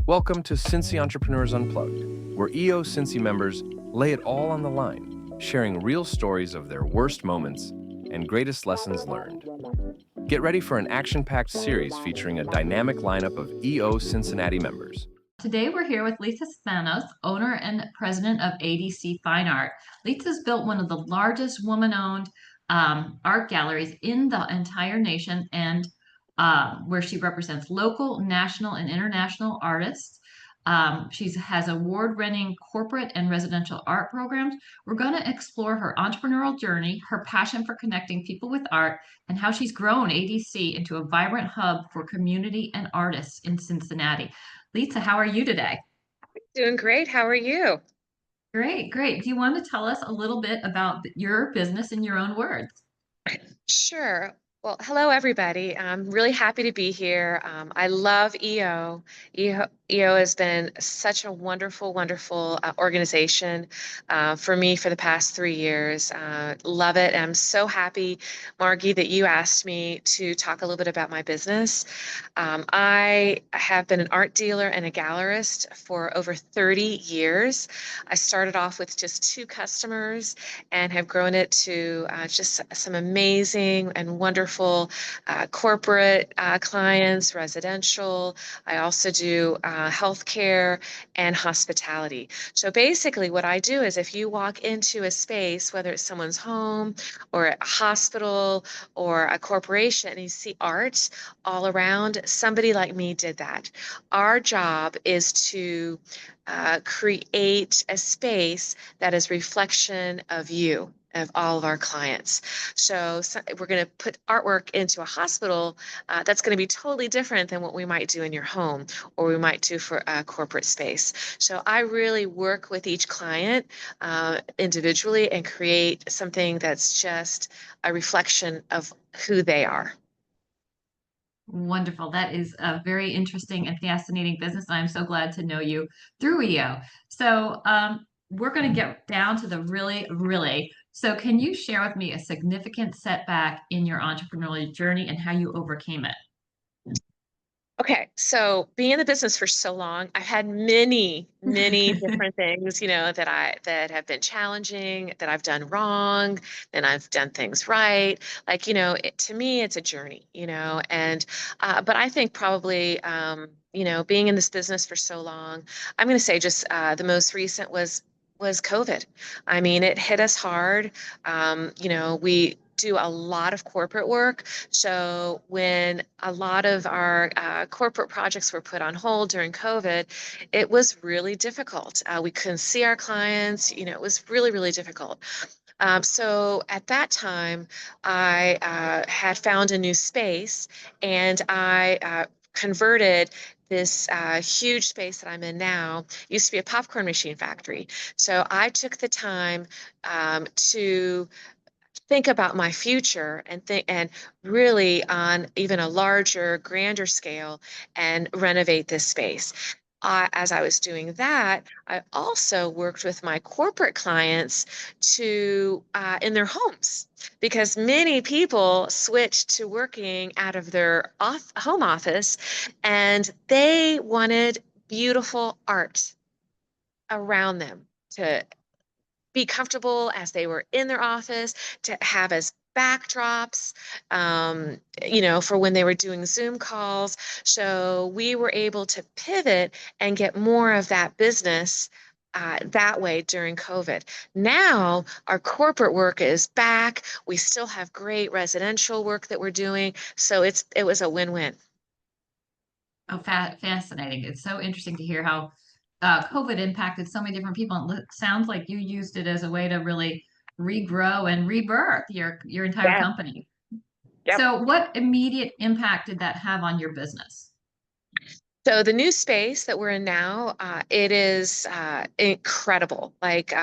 Welcome to Cincy Entrepreneurs Unplugged, where EO Cincy members lay it all on the line, sharing real stories of their worst moments and greatest lessons learned. Get ready for an action-packed series featuring a dynamic lineup of EO Cincinnati members. Today we're here with Litsa Spanos, owner and president of ADC Fine Art. Litsa's built one of the largest woman-owned art galleries in the entire nation, and where she represents local, national, and international artists. She has award-winning corporate and residential art programs. We're going to explore her entrepreneurial journey, her passion for connecting people with art, and how she's grown ADC into a vibrant hub for community and artists in Cincinnati. Litsa, how are you today? Doing great. How are you? Great, great. Do you want to tell us a little bit about your business in your own words? Sure. Well, hello, everybody. I'm really happy to be here. I love EO. EO has been such a wonderful, wonderful organization for me for the past 3 years. Love it. And I'm so happy, Margee, that you asked me to talk a little bit about my business. I have been an art dealer and a gallerist for over 30 years. I started off with just 2 customers and have grown it to just some amazing and wonderful corporate clients, residential. I also do healthcare and hospitality. So basically what I do is if you walk into a space, whether it's someone's home or a hospital or a corporation, and you see art all around, somebody like me did that. Our job is to create a space that is reflection of you, of all of our clients. So we're going to put artwork into a hospital that's going to be totally different than what we might do in your home or we might do for a corporate space. So I really work with each client individually and create something that's just a reflection of who they are. Wonderful. That is a very interesting and fascinating business. I'm so glad to know you through EO. So, we're going to get down to the really. So, can you share with me a significant setback in your entrepreneurial journey and how you overcame it? Okay, so being in the business for so long, I've had many, many different things, that have been challenging, that I've done wrong, and I've done things right. Like, to me, it's a journey, and but I think probably, being in this business for so long, I'm going to say just the most recent was COVID. I mean, it hit us hard. We do a lot of corporate work. So when a lot of our corporate projects were put on hold during COVID, it was really difficult. We couldn't see our clients. It was really, really difficult. So at that time, I had found a new space and I converted this huge space that I'm in now. Used to be a popcorn machine factory. So I took the time to think about my future and really on even a larger, grander scale and renovate this space. As I was doing that, I also worked with my corporate clients to in their homes because many people switched to working out of their home office and they wanted beautiful art around them to be comfortable as they were in their office, to have as backdrops, for when they were doing Zoom calls. So we were able to pivot and get more of that business that way during COVID. Now our corporate work is back. We still have great residential work that we're doing. So it was a win-win. Oh, fascinating. It's so interesting to hear how COVID impacted so many different people. And it sounds like you used it as a way to really regrow and rebirth your entire Yeah. company. Yep. So, what immediate impact did that have on your business? So the new space that we're in now, it is incredible. Like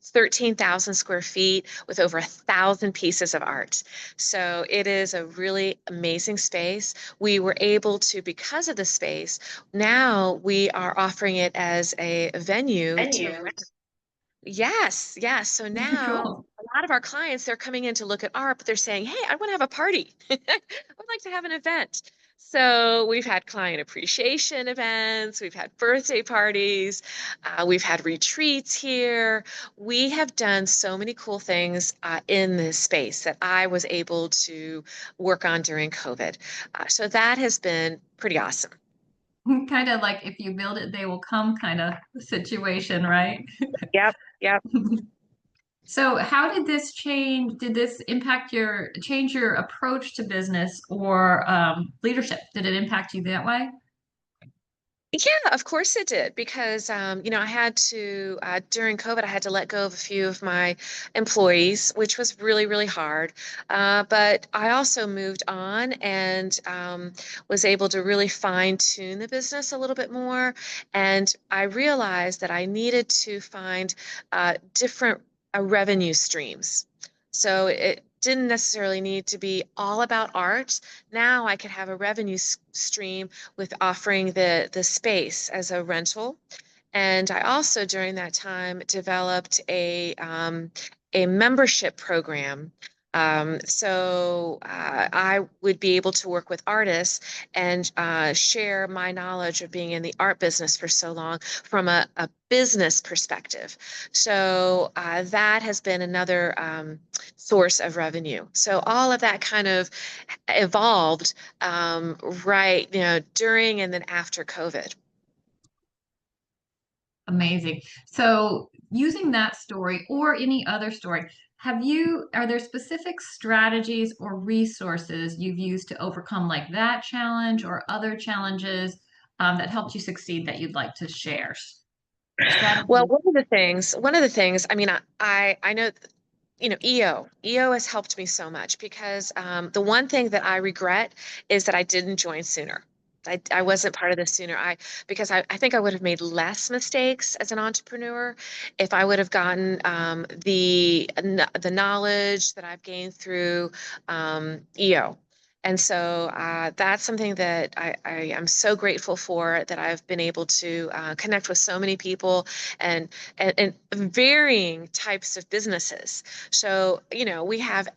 13,000 square feet with over 1,000 pieces of art. So it is a really amazing space. We were able to, because of the space, now we are offering it as a venue to Venue. rent. Yes, yes. So now Cool. a lot of our clients, they're coming in to look at art, but they're saying, "Hey, I want to have a party. I would like to have an event." So we've had client appreciation events, we've had birthday parties, we've had retreats here. We have done so many cool things in this space that I was able to work on during COVID. So that has been pretty awesome. Kind of like if you build it, they will come kind of situation, right? Yep, yep. So how did this change? Did this impact change your approach to business or leadership? Did it impact you that way? Yeah, of course it did because I had to during COVID I had to let go of a few of my employees, which was really, really hard. But I also moved on and was able to really fine tune the business a little bit more. And I realized that I needed to find different revenue streams. So it didn't necessarily need to be all about art. Now I could have a revenue stream with offering the space as a rental. And I also during that time developed a membership program. I would be able to work with artists and share my knowledge of being in the art business for so long from a business perspective. So that has been another source of revenue. So all of that kind of evolved right, during and then after COVID. Amazing. So using that story or any other story, are there specific strategies or resources you've used to overcome like that challenge or other challenges that helped you succeed that you'd like to share? Well, Strategies. one of the things, I mean, I know, EO has helped me so much because the one thing that I regret is that I didn't join sooner. I wasn't part of this sooner. Because I think I would have made less mistakes as an entrepreneur if I would have gotten the knowledge that I've gained through EO. And so that's something that I am so grateful for that I've been able to connect with so many people and varying types of businesses. So, we have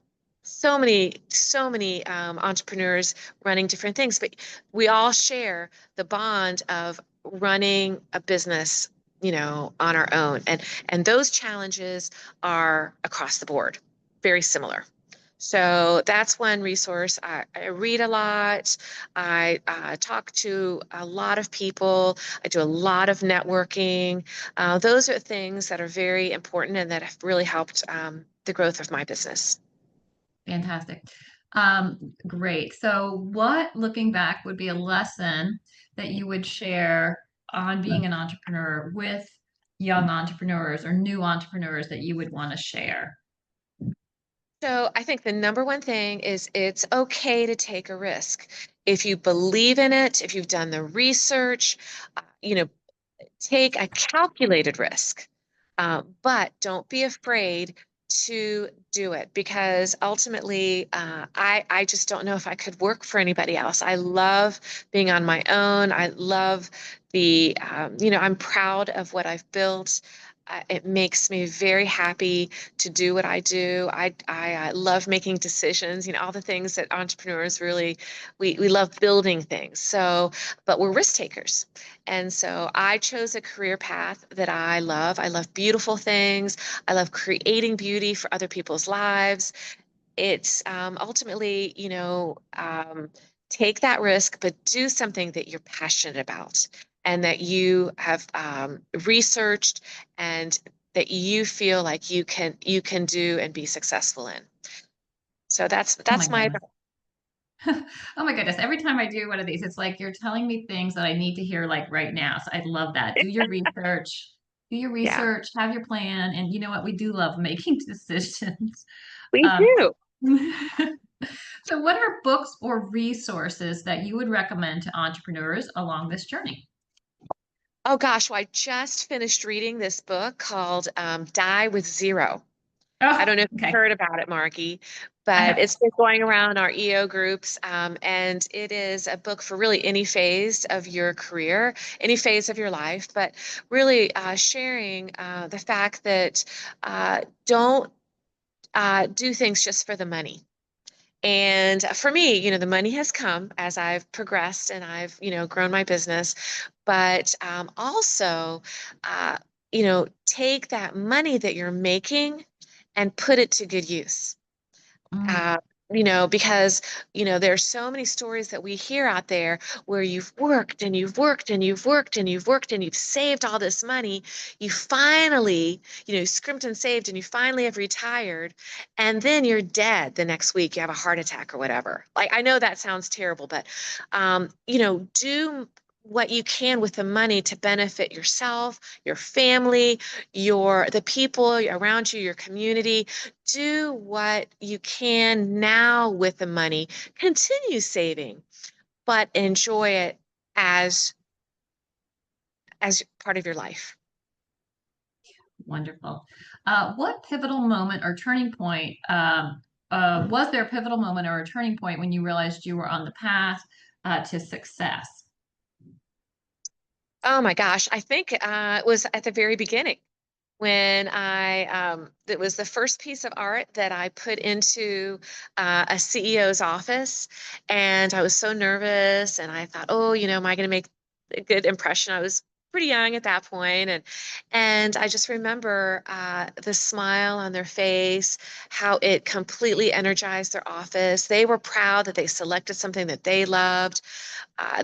so many entrepreneurs running different things, but we all share the bond of running a business, on our own. And those challenges are across the board, very similar. So that's one resource. I read a lot. I talk to a lot of people. I do a lot of networking. Those are things that are very important and that have really helped the growth of my business. Fantastic. Great. So looking back, would be a lesson that you would share on being an entrepreneur with young entrepreneurs or new entrepreneurs that you would want to share? So I think the number one thing is it's okay to take a risk. If you believe in it, if you've done the research, take a calculated risk, but don't be afraid to do it because ultimately, I just don't know if I could work for anybody else. I love being on my own. I love I'm proud of what I've built. It makes me very happy to do what I do. I love making decisions, all the things that entrepreneurs really, we love building things. So, but we're risk takers. And so I chose a career path that I love. I love beautiful things. I love creating beauty for other people's lives. It's ultimately, take that risk, but do something that you're passionate about and that you have researched and that you feel like you can do and be successful in. So that's Oh my that's my goodness. Oh my goodness. Every time I do one of these, it's like you're telling me things that I need to hear like right now. So I love that. Do your yeah, research, have your plan, and you know what? We do love making decisions. we Um, do. so what are books or resources that you would recommend to entrepreneurs along this journey? Oh gosh, well, I just finished reading this book called Die with Zero. I Oh, don't know if you've okay. heard about it, Margee, I but have. it's been going around our EO groups, and it is a book for really any phase of your career, any phase of your life, but really sharing the fact that don't do things just for the money. And for me, the money has come as I've progressed and I've, grown my business. But also, uh, take that money that you're making and put it to good use. Mm, Uh, because, there's so many stories that we hear out there where you've worked and you've worked and you've worked and you've worked and you've saved all this money. You finally, scrimped and saved and you finally have retired. And then you're dead the next week. You have a heart attack or whatever. Like, I know that sounds terrible, but, do what you can with the money to benefit yourself, your family, the people around you, your community. Do what you can now with the money. Continue saving, but enjoy it as part of your life. wonderful. What pivotal moment or turning point, was there a pivotal moment or a turning point when you realized you were on the path to success? Oh my gosh, I think it was at the very beginning when it was the first piece of art that I put into a CEO's office. And I was so nervous and I thought, oh, am I going to make a good impression? I was pretty young at that point, and I just remember the smile on their face, how it completely energized their office. They were proud that they selected something that they loved,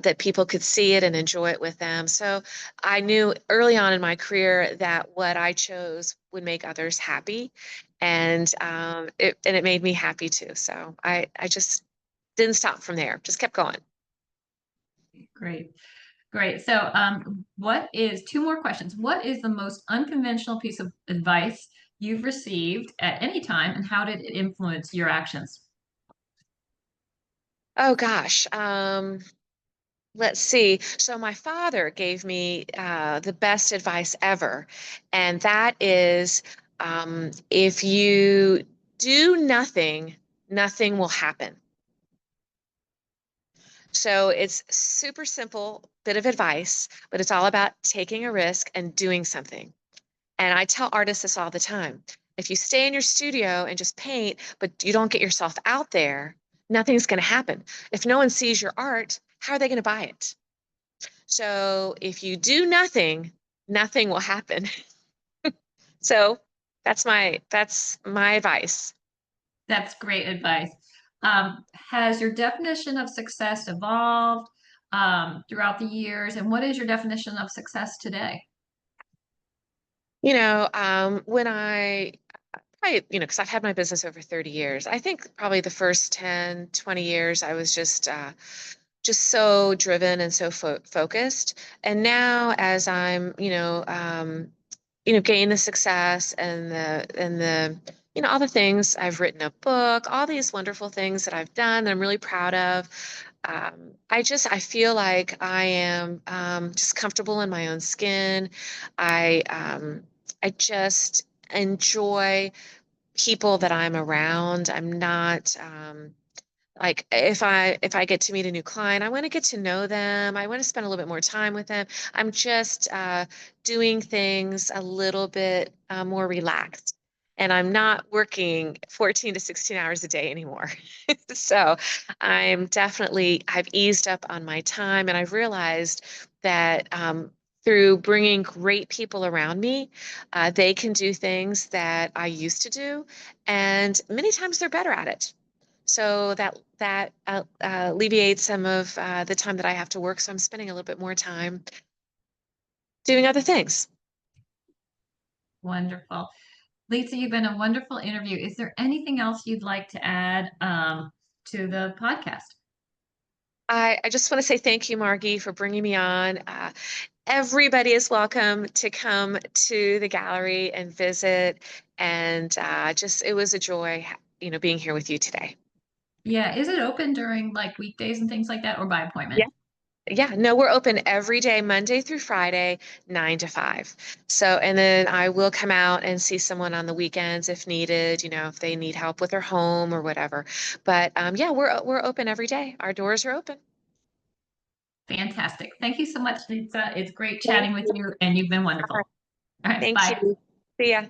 that people could see it and enjoy it with them. So I knew early on in my career that what I chose would make others happy, and it made me happy too. So I just didn't stop from there, just kept going. Great. Great. So, what is two more questions? What is the most unconventional piece of advice you've received at any time, and how did it influence your actions? Oh gosh. Let's see. So my father gave me the best advice ever, and that is, if you do nothing, nothing will happen. So it's super simple bit of advice, but it's all about taking a risk and doing something. And I tell artists this all the time. If you stay in your studio and just paint, but you don't get yourself out there, nothing's going to happen. If no one sees your art, how are they going to buy it? So if you do nothing, nothing will happen. So that's my advice. That's great advice. Has your definition of success evolved throughout the years, and what is your definition of success today? When because I've had my business over 30 years, I think probably the first 10, 20 years, I was just so driven and so focused. And now as I'm, gain the success and the all the things. I've written a book, all these wonderful things that I've done that I'm really proud of. I feel like I am just comfortable in my own skin. I just enjoy people that I'm around. I'm not like if I get to meet a new client, I want to get to know them. I want to spend a little bit more time with them. I'm just doing things a little bit more relaxed. And I'm not working 14 to 16 hours a day anymore. So I've eased up on my time, and I've realized that through bringing great people around me, they can do things that I used to do, and many times they're better at it. So that alleviates some of the time that I have to work. So I'm spending a little bit more time doing other things. Wonderful. Lisa, you've been a wonderful interview. Is there anything else you'd like to add to the podcast? I just want to say thank you, Margee, for bringing me on. Everybody is welcome to come to the gallery and visit. And it was a joy, being here with you today. Yeah, is it open during like weekdays and things like that, or by appointment? Yeah. Yeah, no, we're open every day, Monday through Friday, 9 to 5. So, and then I will come out and see someone on the weekends if needed, if they need help with their home or whatever. But yeah, we're open every day. Our doors are open. Fantastic. Thank you so much, Lisa. It's great Thank chatting with you. you, and you've been wonderful. All right, Thank bye. you. See ya.